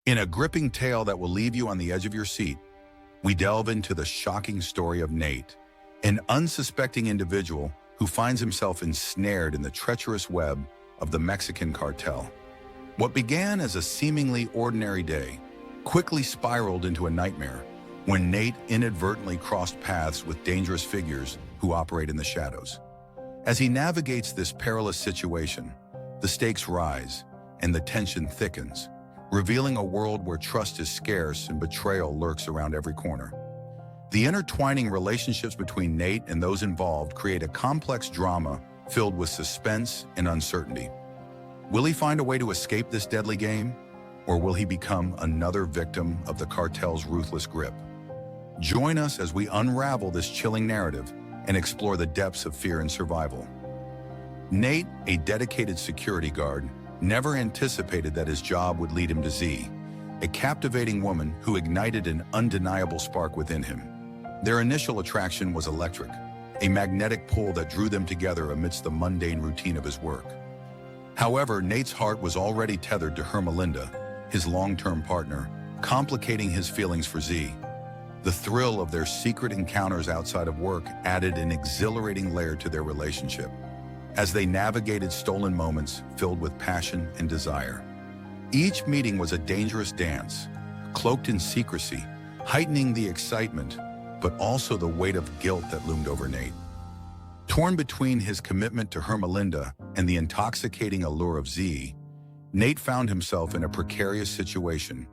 In a gripping tale that will leave you on the edge of your seat, we delve into the shocking story of Nate, an unsuspecting individual who finds himself ensnared in the treacherous web of the Mexican cartel. What began as a seemingly ordinary day quickly spiraled into a nightmare when Nate inadvertently crossed paths with dangerous figures who operate in the shadows. As he navigates this perilous situation, the stakes rise and the tension thickens, revealing a world where trust is scarce and betrayal lurks around every corner. The intertwining relationships between Nate and those involved create a complex drama filled with suspense and uncertainty. Will he find a way to escape this deadly game, or will he become another victim of the cartel's ruthless grip? Join us as we unravel this chilling narrative and explore the depths of fear and survival. Nate, a dedicated security guard, never anticipated that his job would lead him to Z, a captivating woman who ignited an undeniable spark within him. Their initial attraction was electric, a magnetic pull that drew them together amidst the mundane routine of his work. However, Nate's heart was already tethered to Hermelinda, his long-term partner, complicating his feelings for Z. The thrill of their secret encounters outside of work added an exhilarating layer to their relationship, as they navigated stolen moments filled with passion and desire. Each meeting was a dangerous dance, cloaked in secrecy, heightening the excitement, but also the weight of guilt that loomed over Nate. Torn between his commitment to Hermelinda and the intoxicating allure of Z, Nate found himself in a precarious situation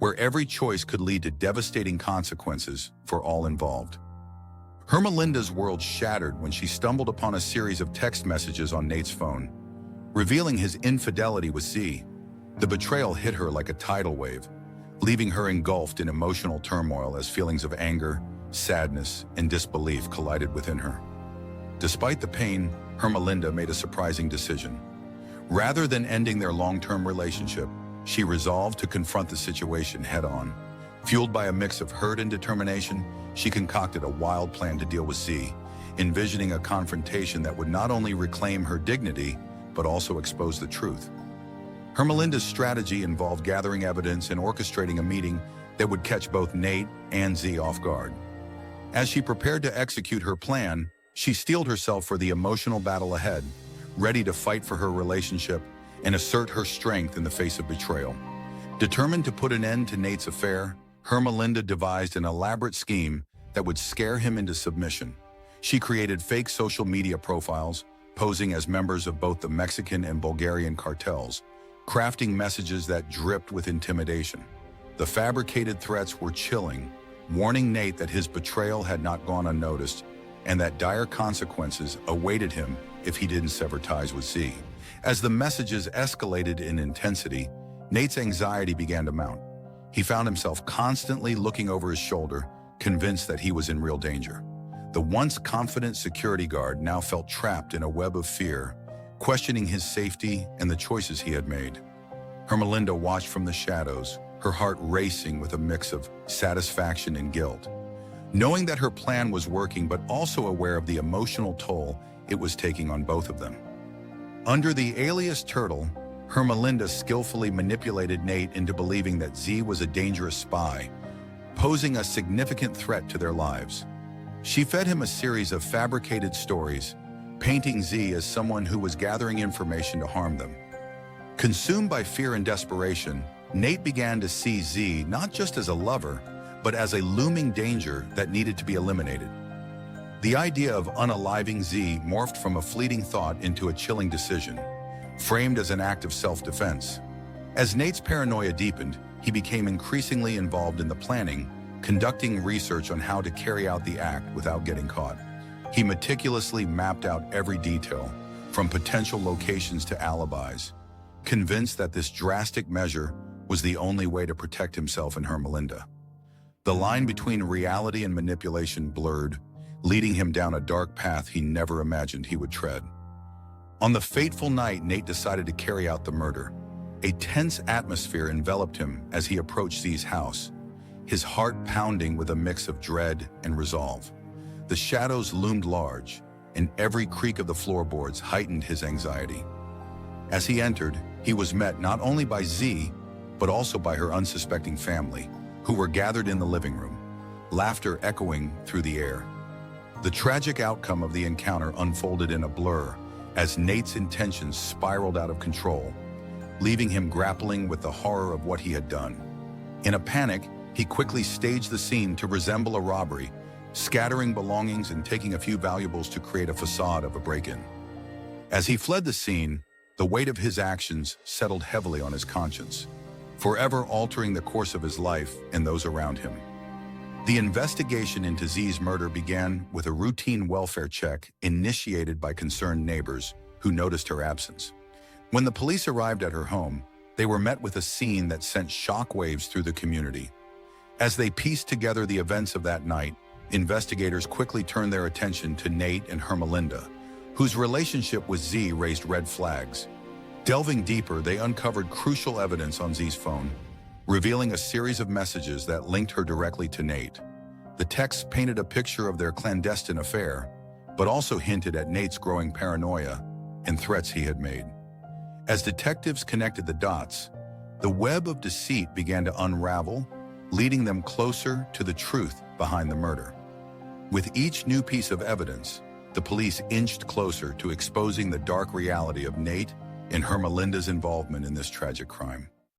where every choice could lead to devastating consequences for all involved. Hermelinda's world shattered when she stumbled upon a series of text messages on Nate's phone, revealing his infidelity with Z. The betrayal hit her like a tidal wave, leaving her engulfed in emotional turmoil as feelings of anger, sadness, and disbelief collided within her. Despite the pain, Hermelinda made a surprising decision. Rather than ending their long-term relationship, she resolved to confront the situation head-on. Fueled by a mix of hurt and determination, she concocted a wild plan to deal with Z, envisioning a confrontation that would not only reclaim her dignity, but also expose the truth. Hermelinda's strategy involved gathering evidence and orchestrating a meeting that would catch both Nate and Z off guard. As she prepared to execute her plan, she steeled herself for the emotional battle ahead, ready to fight for her relationship and assert her strength in the face of betrayal. Determined to put an end to Nate's affair, Hermelinda devised an elaborate scheme that would scare him into submission. She created fake social media profiles, posing as members of both the Mexican and Bulgarian cartels, crafting messages that dripped with intimidation. The fabricated threats were chilling, warning Nate that his betrayal had not gone unnoticed and that dire consequences awaited him if he didn't sever ties with Z. As the messages escalated in intensity, Nate's anxiety began to mount. He found himself constantly looking over his shoulder, convinced that he was in real danger. The once confident security guard now felt trapped in a web of fear, questioning his safety and the choices he had made. Hermelinda watched from the shadows, her heart racing with a mix of satisfaction and guilt. Knowing that her plan was working, but also aware of the emotional toll it was taking on both of them. Under the alias Turtle, Hermelinda skillfully manipulated Nate into believing that Z was a dangerous spy, posing a significant threat to their lives. She fed him a series of fabricated stories, painting Z as someone who was gathering information to harm them. Consumed by fear and desperation, Nate began to see Z not just as a lover, but as a looming danger that needed to be eliminated. The idea of unaliving Z morphed from a fleeting thought into a chilling decision, framed as an act of self-defense. As Nate's paranoia deepened, he became increasingly involved in the planning, conducting research on how to carry out the act without getting caught. He meticulously mapped out every detail, from potential locations to alibis, convinced that this drastic measure was the only way to protect himself and Hermelinda. The line between reality and manipulation blurred, leading him down a dark path he never imagined he would tread. On the fateful night Nate decided to carry out the murder, a tense atmosphere enveloped him as he approached Z's house, his heart pounding with a mix of dread and resolve. The shadows loomed large, and every creak of the floorboards heightened his anxiety. As he entered, he was met not only by Z, but also by her unsuspecting family, who were gathered in the living room, laughter echoing through the air. The tragic outcome of the encounter unfolded in a blur as Nate's intentions spiraled out of control, leaving him grappling with the horror of what he had done. In a panic, he quickly staged the scene to resemble a robbery, scattering belongings and taking a few valuables to create a facade of a break-in. As he fled the scene, the weight of his actions settled heavily on his conscience, forever altering the course of his life and those around him. The investigation into Z's murder began with a routine welfare check initiated by concerned neighbors who noticed her absence. When the police arrived at her home, they were met with a scene that sent shockwaves through the community. As they pieced together the events of that night, investigators quickly turned their attention to Nate and Hermelinda, whose relationship with Z raised red flags. Delving deeper, they uncovered crucial evidence on Z's phone, revealing a series of messages that linked her directly to Nate. The texts painted a picture of their clandestine affair, but also hinted at Nate's growing paranoia and threats he had made. As detectives connected the dots, the web of deceit began to unravel, leading them closer to the truth behind the murder. With each new piece of evidence, the police inched closer to exposing the dark reality of Nate and Hermelinda's involvement in this tragic crime.